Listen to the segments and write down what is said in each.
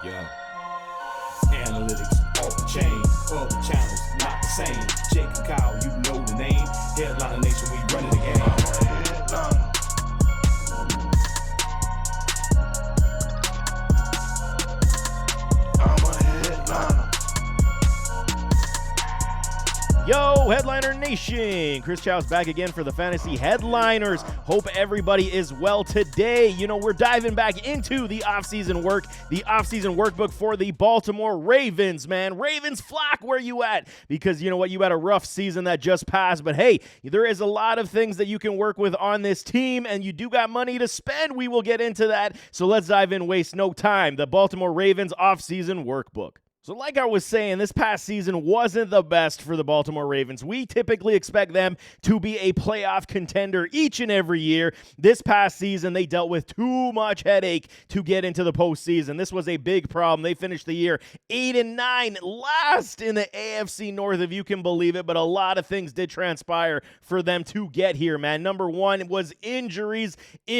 Yeah. Analytics off the chain, other channels not the same. Jake and Kyle, you know the name. Headliner Nation, we running the game. I'm a headliner. Yo, Headliner Nation! Chris Chow's back again for the Fantasy Headliners. Hope everybody is well today. You know, we're diving back into the offseason work, the offseason workbook for the Baltimore Ravens, man. Ravens flock, where you at? Because you know what, you had a rough season that just passed, but hey, there is a lot of things that you can work with on this team, and you do got money to spend. We will get into that, so let's dive in, waste no time. The Baltimore Ravens offseason workbook. So like I was saying, this past season wasn't the best for the Baltimore Ravens. We typically expect them to be a playoff contender each and every year. This past season, they dealt with too much headache to get into the postseason. This was a big problem. They finished the year 8-9, last in the AFC North, if you can believe it, but a lot of things did transpire for them to get here, man. Number one was injuries to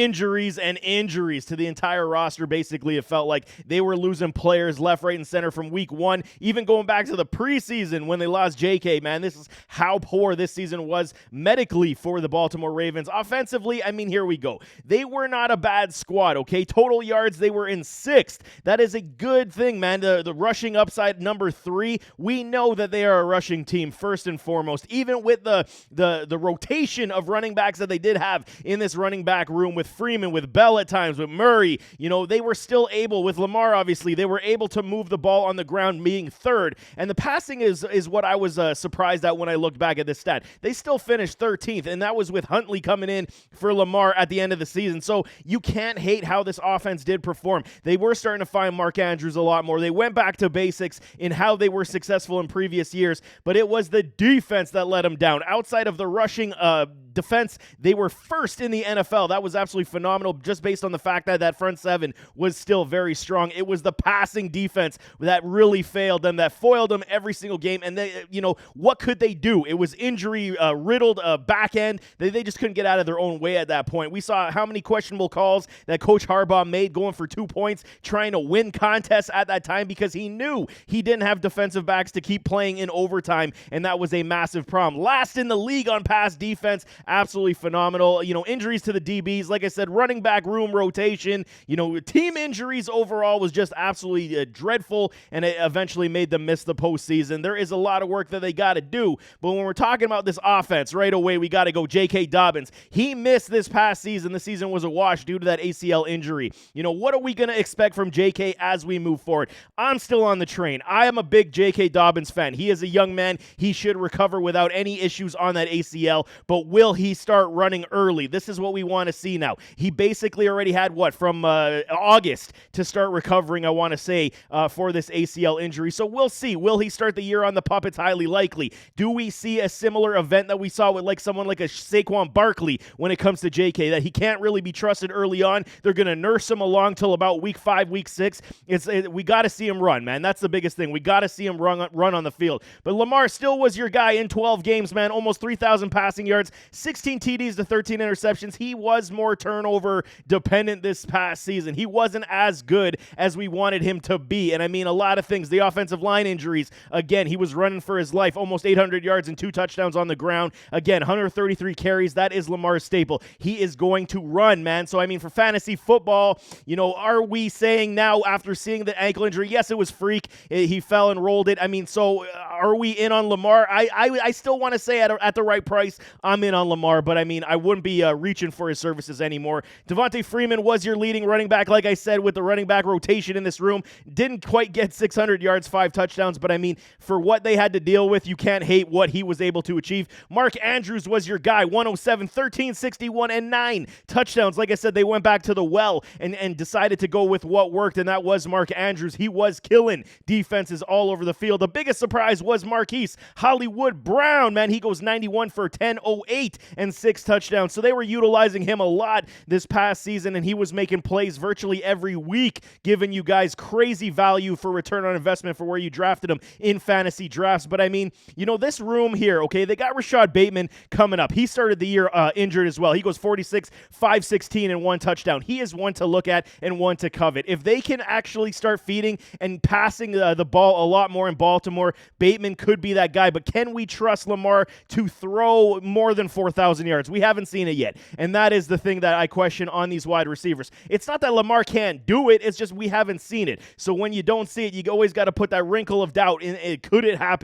the entire roster. Basically, it felt like they were losing players left, right, and center from week one, even going back to the preseason when they lost JK, man. This is how poor this season was medically for the Baltimore Ravens. Offensively, I mean, here we go. They were not a bad squad, okay? Total yards, they were in 6th. That is a good thing, man. The rushing upside, number 3, we know that they are a rushing team first and foremost. Even with the rotation of running backs that they did have in this running back room with Freeman, with Bell at times, with Murray, you know, they were still able, with Lamar obviously, they were able to move the ball on the ground, being 3rd, and the passing is what I was surprised at when I looked back at this stat. They still finished 13th, and that was with Huntley coming in for Lamar at the end of the season, so you can't hate how this offense did perform. They were starting to find Mark Andrews a lot more. They went back to basics in how they were successful in previous years, but it was the defense that let them down. Outside of the rushing defense, they were 1st in the NFL. That was absolutely phenomenal, just based on the fact that that front 7 was still very strong. It was the passing defense that really failed them, that foiled them every single game. And they, you know, what could they do? It was injury riddled back end. They just couldn't get out of their own way at that point. We saw how many questionable calls that Coach Harbaugh made, going for 2 points, trying to win contests at that time, because he knew he didn't have defensive backs to keep playing in overtime, and that was a massive problem. Last in the league on pass defense, absolutely phenomenal. You know, injuries to the DBs, like I said, running back room rotation, you know, team injuries overall was just absolutely dreadful, and it eventually made them miss the postseason. There is a lot of work that they got to do, but when we're talking about this offense, right away, we got to go J.K. Dobbins. He missed this past season. The season was a wash due to that ACL injury. You know, what are we going to expect from J.K. as we move forward? I'm still on the train. I am a big J.K. Dobbins fan. He is a young man. He should recover without any issues on that ACL, but will he start running early? This is what we want to see now. He basically already had, from August to start recovering, I want to say, for this ACL injury. So we'll see. Will he start the year on the pup? It's highly likely. Do we see a similar event that we saw with someone like a Saquon Barkley when it comes to JK, that he can't really be trusted early on? They're going to nurse him along till about week 5, week 6. We got to see him run, man. That's the biggest thing. We got to see him run on the field. But Lamar still was your guy in 12 games, man. Almost 3,000 passing yards, 16 TDs to 13 interceptions. He was more turnover dependent this past season. He wasn't as good as we wanted him to be. And I mean, a lot of things. The offensive line injuries. Again, he was running for his life. Almost 800 yards and 2 touchdowns on the ground. Again, 133 carries. That is Lamar's staple. He is going to run, man. So, I mean, for fantasy football, you know, are we saying now, after seeing the ankle injury, yes, it was freak. He fell and rolled it. I mean, so are we in on Lamar? I still want to say at the right price, I'm in on Lamar, but I mean, I wouldn't be reaching for his services anymore. Devontae Freeman was your leading running back, like I said, with the running back rotation in this room. Didn't quite get 600 yards, 5 touchdowns, but I mean, for what they had to deal with, you can't hate what he was able to achieve. Mark Andrews was your guy, 107, 13, 61, and 9 touchdowns. Like I said, they went back to the well and decided to go with what worked, and that was Mark Andrews. He was killing defenses all over the field. The biggest surprise was Marquise Hollywood Brown, man. He goes 91 for 10, 08, and 6 touchdowns. So they were utilizing him a lot this past season, and he was making plays virtually every week, giving you guys crazy value for return on investment for where you drafted him in fantasy drafts. But I mean, this room here, okay, they got Rashad Bateman coming up. He started the year injured as well. He goes 46, 516, and 1 touchdown. He is one to look at and one to covet. If they can actually start feeding and passing the ball a lot more in Baltimore, Bateman could be that guy. But can we trust Lamar to throw more than 4,000 yards? We haven't seen it yet. And that is the thing that I question on these wide receivers. It's not that Lamar can't do it. It's just we haven't seen it. So when you don't see it, you always got to put that wrinkle of doubt in it. Could it happen?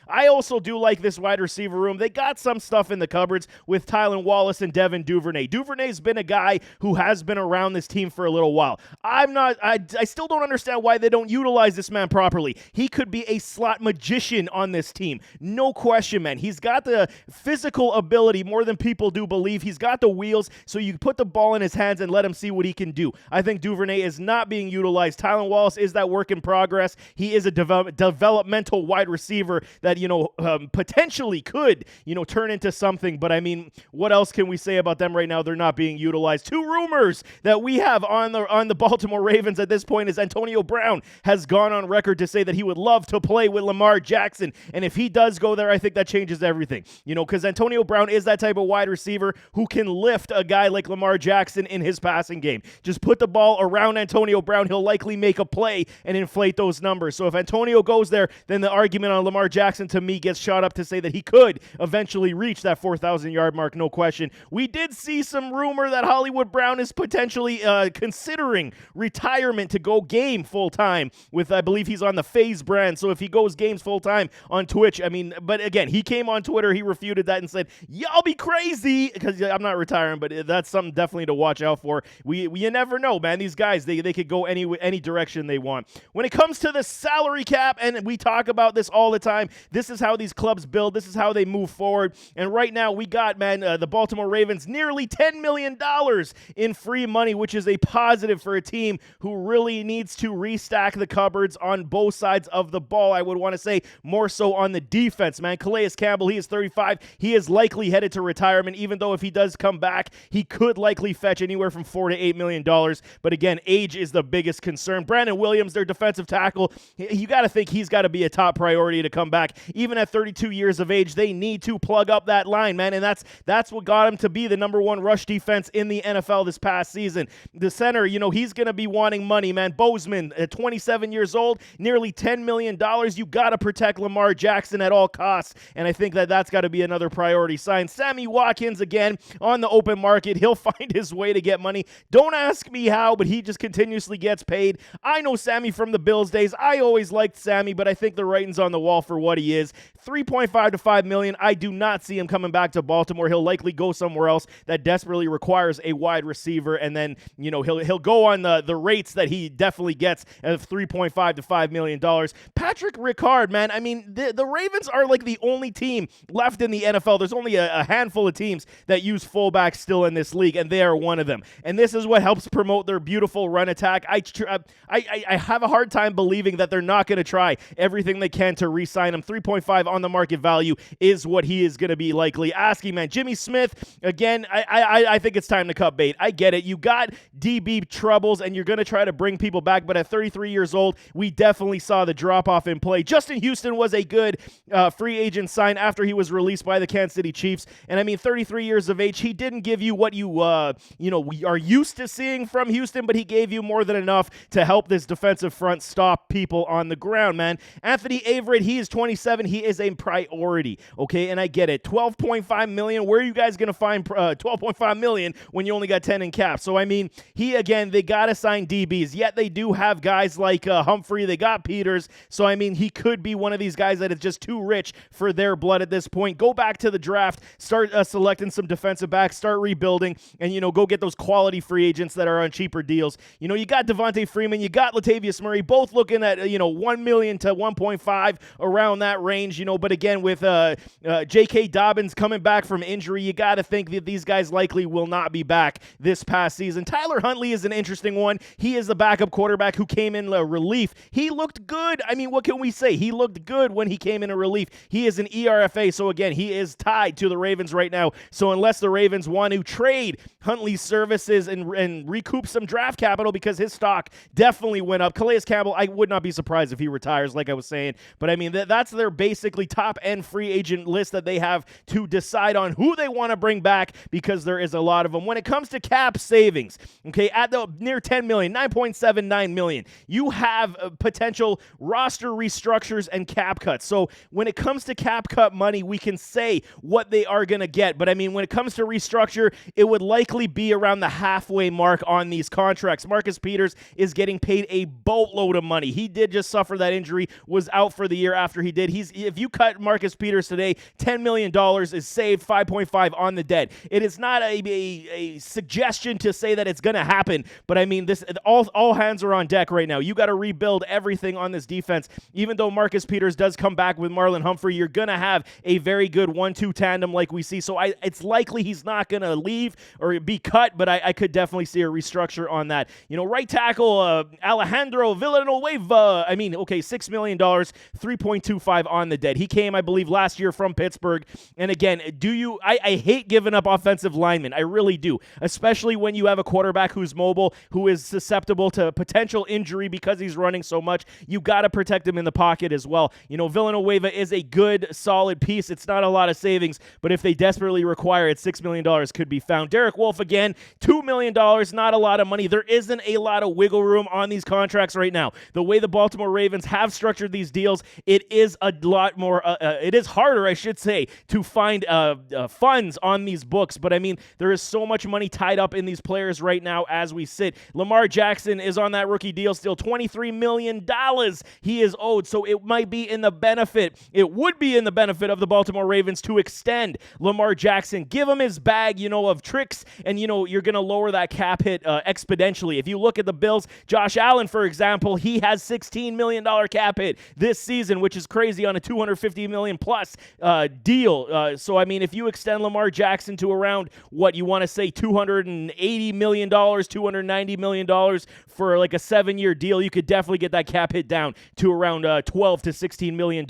I also do like this wide receiver room. They got some stuff in the cupboards with Tylan Wallace and Devin Duvernay. Duvernay's been a guy who has been around this team for a little while. I still don't understand why they don't utilize this man properly. He could be a slot magician on this team. No question, man. He's got the physical ability more than people do believe. He's got the wheels, so you put the ball in his hands and let him see what he can do. I think Duvernay is not being utilized. Tylan Wallace is that work in progress. He is a developmental wide receiver that, potentially could, turn into something. But I mean, what else can we say about them right now? They're not being utilized. Two rumors that we have on the Baltimore Ravens at this point is Antonio Brown has gone on record to say that he would love to play with Lamar Jackson. And if he does go there, I think that changes everything. Because Antonio Brown is that type of wide receiver who can lift a guy like Lamar Jackson in his passing game. Just put the ball around Antonio Brown. He'll likely make a play and inflate those numbers. So if Antonio goes there, then the argument on Lamar Jackson to me gets shot up to say that he could eventually reach that 4,000-yard mark, no question. We did see some rumor that Hollywood Brown is potentially considering retirement to go game full-time with, I believe he's on the FaZe brand. So if he goes games full-time on Twitch, I mean, but again, he came on Twitter, he refuted that and said, y'all be crazy, because I'm not retiring, but that's something definitely to watch out for. You never know, man. These guys, they could go any direction they want. When it comes to the salary cap, and we talk about this all the time, this is how these clubs build, this is how they move forward. And right now we got, man, the Baltimore Ravens nearly $10 million in free money, which is a positive for a team who really needs to restack the cupboards on both sides of the ball. I would want to say more so on the defense, man. Calais Campbell, he is 35. He is likely headed to retirement, even though if he does come back, he could likely fetch anywhere from $4 to $8 million. But again, age is the biggest concern. Brandon Williams, their defensive tackle, you got to think he's got to be a top priority to come back. Even at 32 years of age, they need to plug up that line, man, and that's what got him to be the number one rush defense in the NFL this past season. The center, he's going to be wanting money, man. Bozeman, at 27 years old, nearly $10 million. You got to protect Lamar Jackson at all costs, and I think that's got to be another priority. Sign Sammy Watkins again on the open market. He'll find his way to get money. Don't ask me how, but he just continuously gets paid. I know Sammy from the Bills days. I always liked Sammy, but I think the writing's on the wall for what he is. $3.5 to $5 million. I do not see him coming back to Baltimore. He'll likely go somewhere else that desperately requires a wide receiver, and then he'll go on the rates that he definitely gets of $3.5 to $5 million. Patrick Ricard, man, I mean, the Ravens are like the only team left in the NFL. There's only a handful of teams that use fullbacks still in this league, and they are one of them. And this is what helps promote their beautiful run attack. I have a hard time believing that they're not going to try everything they can to re-sign him. 3.5 on the market value is what he is going to be likely asking, man. Jimmy Smith, again, I think it's time to cut bait. I get it. You got DB troubles, and you're going to try to bring people back, but at 33 years old, we definitely saw the drop-off in play. Justin Houston was a good free agent sign after he was released by the Kansas City Chiefs, and I mean, 33 years of age, he didn't give you what we are used to seeing from Houston, but he gave you more than enough to help this defensive front stop people on the ground, man. Anthony Averett, he is 27. He is a priority, okay? And I get it. $12.5 million. Where are you guys going to find $12.5 million when you only got 10 in cap? So, I mean, they got to sign DBs. Yet they do have guys like Humphrey. They got Peters. So, I mean, he could be one of these guys that is just too rich for their blood at this point. Go back to the draft. Start selecting some defensive backs. Start rebuilding. And, go get those quality free agents that are on cheaper deals. You got Devontae Freeman. You got Latavius Murray. Both looking at, $1 million to 1.5 around that range. But again, with J.K. Dobbins coming back from injury, you got to think that these guys likely will not be back this past season. Tyler Huntley is an interesting one. He is the backup quarterback who came in relief. He looked good. I mean, what can we say? He looked good when he came in a relief. He is an ERFA, so again, he is tied to the Ravens right now. So unless the Ravens want to trade Huntley's services and recoup some draft capital because his stock definitely went up. Calais Campbell, I would not be surprised if he retires, like I was saying. But I mean, that's their basically top-end free agent list that they have to decide on who they want to bring back, because there is a lot of them. When it comes to cap savings, okay, at the near 10 million, 9.79 million, you have potential roster restructures and cap cuts. So when it comes to cap cut money, we can say what they are going to get. But I mean, when it comes to restructure, it would likely be around the halfway mark on these contracts. Marcus Peters is getting paid a boatload of money. He did just suffer that injury, was out for the year after he did. If you cut Marcus Peters today, $10 million is saved, 5.5 on the dead. It is not a suggestion to say that it's going to happen, but I mean, this all hands are on deck right now. You got to rebuild everything on this defense. Even though Marcus Peters does come back with Marlon Humphrey, you're going to have a very good 1-2 tandem like we see. So it's likely he's not going to leave or be cut, but I could definitely see a restructure on that. You know, right tackle Alejandro Villanueva, $6 million, 3.25 on the dead. He came, I believe, last year from Pittsburgh. And again, I hate giving up offensive linemen. I really do, especially when you have a quarterback who's mobile, who is susceptible to potential injury because he's running so much. You got to protect him in the pocket as well. You know, Villanueva is a good, solid piece. It's not a lot of savings, but if they desperately require it, $6 million could be found. Derek Wolfe, again, $2 million, not a lot of money. There isn't a lot of wiggle room on these contracts right now. The way the Baltimore Ravens have structured these deals, it is a lot more, it is harder, I should say, to find funds on these books. But I mean, there is so much money tied up in these players right now as we sit. Lamar Jackson is on that rookie deal still, $23 million he is owed. So it might be in the benefit, it would be in the benefit of the Baltimore Ravens to extend Lamar Jackson, give him his bag, of tricks, and, you're going to lower that cap hit exponentially. If you look at the Bills, Josh Allen, for example, he has $16 million cap hit this season, which is crazy on a $250 million plus deal. So, I mean, if you extend Lamar Jackson to around what you want to say, $280 million, $290 million for like a 7-year deal, you could definitely get that cap hit down to around $12 to $16 million,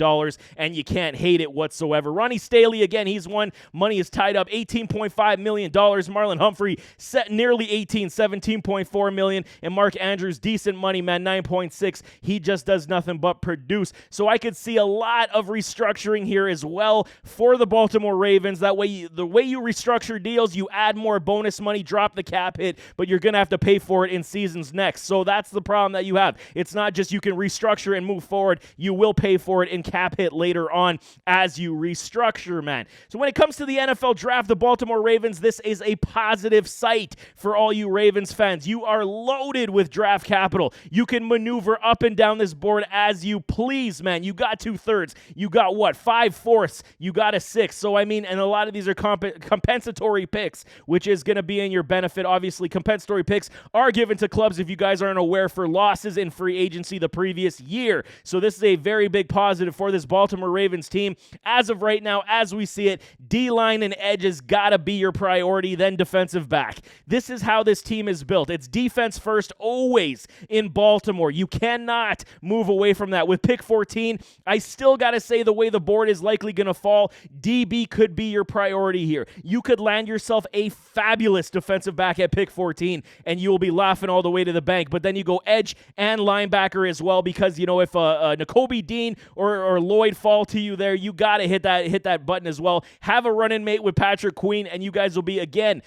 and you can't hate it whatsoever. Ronnie Staley, again, he's one. Money is tied up, $18.5 million. Marlon Humphrey, set nearly 18, $17.4 million. And Mark Andrews, decent money, man, 9.6. He just does nothing but produce. So I could see a lot of restructuring here as well for the Baltimore Ravens. That way, the way you restructure deals, you add more bonus money, drop the cap hit, but you're going to have to pay for it in seasons next. So that's the problem that you have. It's not just you can restructure and move forward. You will pay for it in cap hit later on as you restructure, man. So when it comes to the NFL draft, the Baltimore Ravens, this is a positive sight for all you Ravens fans. You are loaded with draft capital. You can maneuver up and down this board as you please, man. You got 2/3. You got what? 5/4. You got a 6. So, I mean, and a lot of these are compensatory picks, which is going to be in your benefit. Obviously, compensatory picks are given to clubs, if you guys aren't aware, for losses in free agency the previous year. So this is a very big positive for this Baltimore Ravens team. As of right now, as we see it, D-line and edge has got to be your priority, then defensive back. This is how this team is built. It's defense first, always in Baltimore. You cannot move away from that. With pick 14, I still got to say the way the board is likely going to fall, DB could be your priority here. You could land yourself a fabulous defensive back at pick 14, and you will be laughing all the way to the bank. But then you go edge and linebacker as well, because, if Nakobe Dean or Lloyd fall to you there, you got to hit that button as well. Have a run-in mate with Patrick Queen, and you guys will be, again,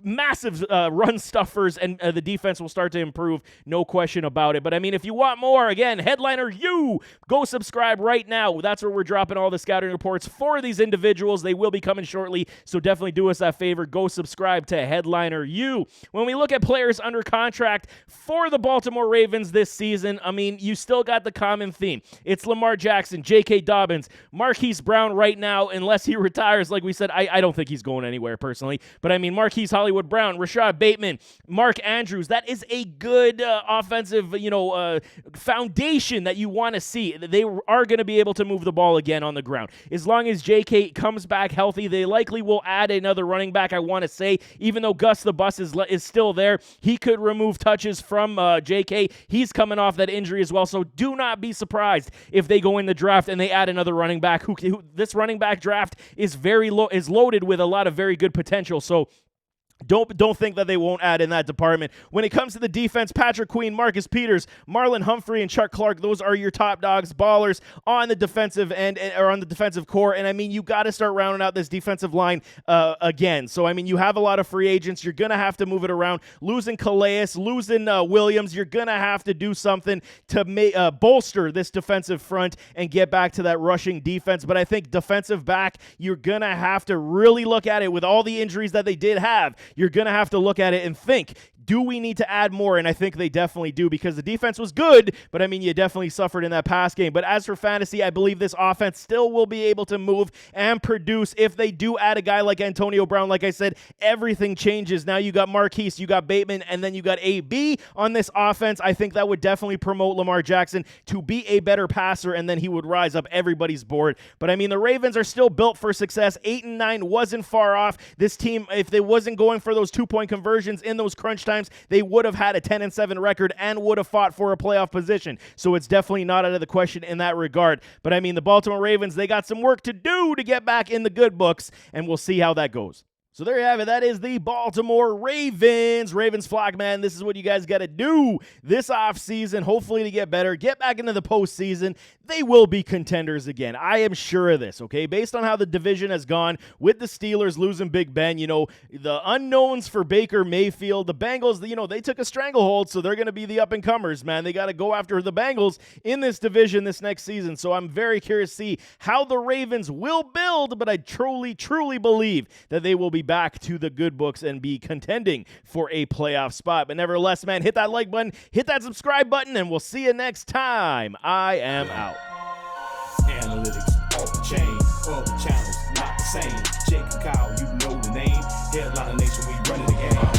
massive run stuffers, and the defense will start to improve, no question about it. But I mean, if you want more, again, Headliner U, go subscribe right now. That's where we're dropping all the scouting reports for these individuals. They will be coming shortly, so definitely do us that favor. Go subscribe to Headliner U. When we look at players under contract for the Baltimore Ravens this season, I mean, you still got the common theme. It's Lamar Jackson, J.K. Dobbins, Marquise Brown right now, unless he retires. Like we said, I don't think he's going anywhere personally, but I mean, Marquise Hollywood Brown, Rashad Bateman, Mark Andrews. That is a good offensive, foundation that you want to see. They are going to be able to move the ball again on the ground. As long as J.K. comes back healthy, they likely will add another running back, I want to say. Even though Gus the Bus is still there, he could remove touches from J.K. He's coming off that injury as well, so do not be surprised if they go in the draft and they add another running back. Who this running back draft is loaded with a lot of very good potential. So Don't think that they won't add in that department. When it comes to the defense, Patrick Queen, Marcus Peters, Marlon Humphrey, and Chuck Clark, those are your top dogs, ballers on the defensive end or on the defensive core. And I mean, you got to start rounding out this defensive line again. So I mean, you have a lot of free agents. You're gonna have to move it around. Losing Calais, losing Williams. You're gonna have to do something to bolster this defensive front and get back to that rushing defense. But I think defensive back, you're gonna have to really look at it with all the injuries that they did have. You're going to have to look at it and think, do we need to add more? And I think they definitely do, because the defense was good, but I mean, you definitely suffered in that pass game. But as for fantasy, I believe this offense still will be able to move and produce. If they do add a guy like Antonio Brown, like I said, everything changes. Now you got Marquise, you got Bateman, and then you got AB on this offense. I think that would definitely promote Lamar Jackson to be a better passer, and then he would rise up everybody's board. But I mean, the Ravens are still built for success. 8-9 wasn't far off. This team, if they wasn't going for those 2-point conversions in those crunch times, they would have had a 10-7 record and would have fought for a playoff position. So it's definitely not out of the question in that regard. But I mean, the Baltimore Ravens, they got some work to do to get back in the good books, and we'll see how that goes. So there you have it. That is the Baltimore Ravens. Ravens flock, man, this is what you guys got to do this offseason, hopefully to get better, get back into the postseason. They will be contenders again. I am sure of this, okay? Based on how the division has gone with the Steelers losing Big Ben, you know, the unknowns for Baker Mayfield, the Bengals, you know, they took a stranglehold, so they're going to be the up-and-comers, man. They got to go after the Bengals in this division this next season. So I'm very curious to see how the Ravens will build, but I truly, truly believe that they will be back to the good books and be contending for a playoff spot. But nevertheless, man, hit that like button, hit that subscribe button, and we'll see you next time. I am out. Analytics off the chain, other channels not the same. Jake and Kyle, you know the name. Headliner Nation, we running the game.